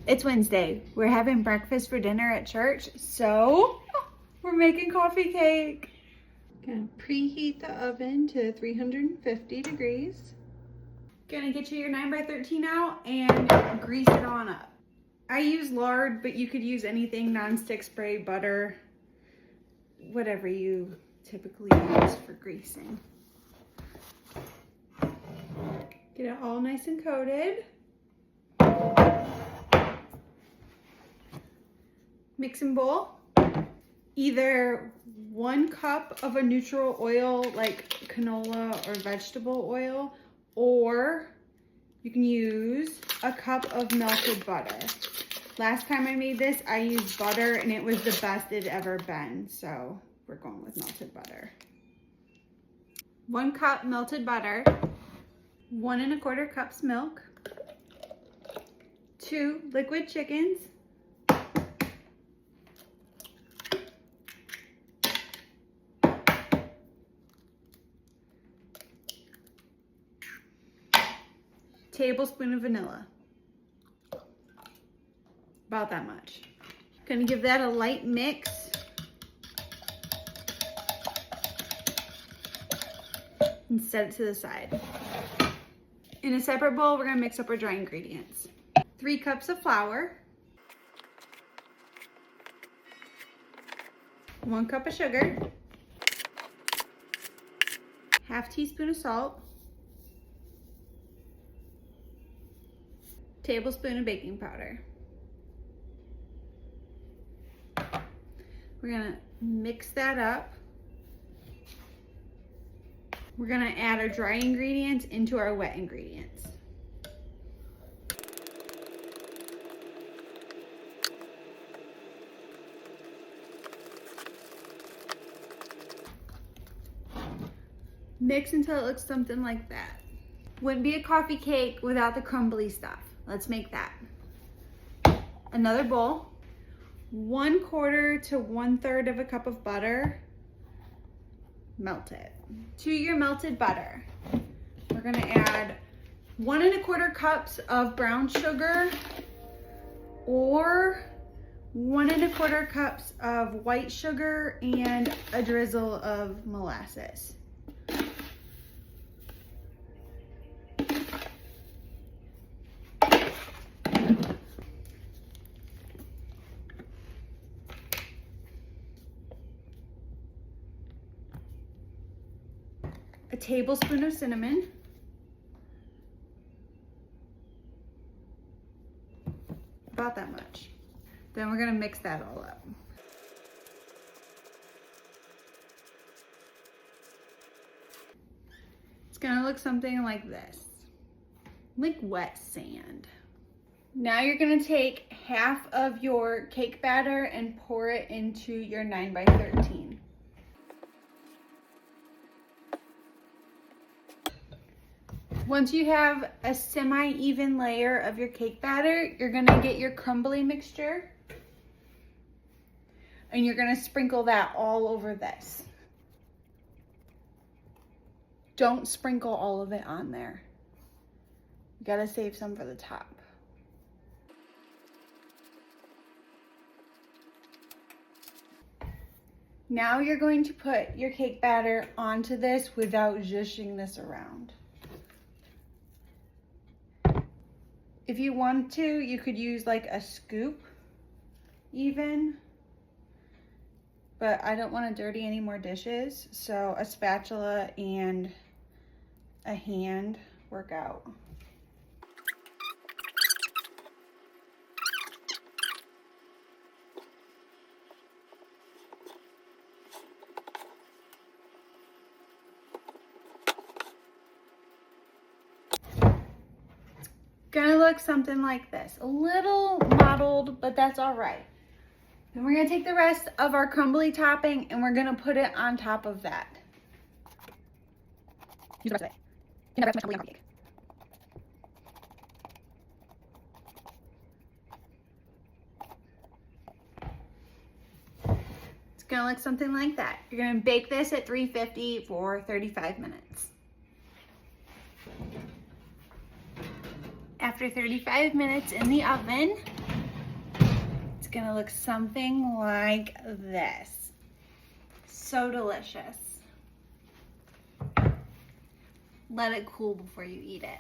It's Wednesday. We're having breakfast for dinner at church, so we're making coffee cake. Gonna preheat the oven to 350 degrees. Gonna get you your 9x13 out and grease it on up. I use lard, but you could use anything, nonstick spray, butter, whatever you typically use for greasing. Get it all nice and coated. Mixing bowl. Either 1 cup of a neutral oil like canola or vegetable oil, or you can use a cup of melted butter. Last time I made this, I used butter and it was the best it ever been, so we're going with melted butter. 1 cup melted butter, 1 1/4 cups milk, 2 liquid chickens, tablespoon of vanilla. About that much. Gonna give that a light mix. And set it to the side. In a separate bowl, we're gonna mix up our dry ingredients. 3 cups of flour. 1 cup of sugar. 1/2 teaspoon of salt. Tablespoon of baking powder. We're gonna mix that up. We're gonna add our dry ingredients into our wet ingredients. Mix until it looks something like that. Wouldn't be a coffee cake without the crumbly stuff. Let's make that. Another bowl, 1/4 to 1/3 of a cup of butter. Melt it. To your melted butter, we're gonna add 1 1/4 cups of brown sugar or 1 1/4 cups of white sugar and a drizzle of molasses. A tablespoon of cinnamon, about that much. Then we're gonna mix that all up. It's gonna look something like this, like wet sand. Now you're gonna take 1/2 of your cake batter and pour it into your 9x13. Once you have a semi-even layer of your cake batter, you're gonna get your crumbly mixture and you're gonna sprinkle that all over this. Don't sprinkle all of it on there. You gotta save some for the top. Now you're going to put your cake batter onto this without zhuzhing this around. If you want to, you could use like a scoop even, but I don't want to dirty any more dishes, so a spatula and a hand work out. Gonna look something like this. A little mottled, but that's all right. Then we're gonna take the rest of our crumbly topping and we're gonna put it on top of that. Use the rest of it. You can have the rest of my crumbly on cake. It's gonna look something like that. You're gonna bake this at 350 for 35 minutes. After 35 minutes in the oven, It's gonna look something like this. So delicious. Let it cool before you eat it.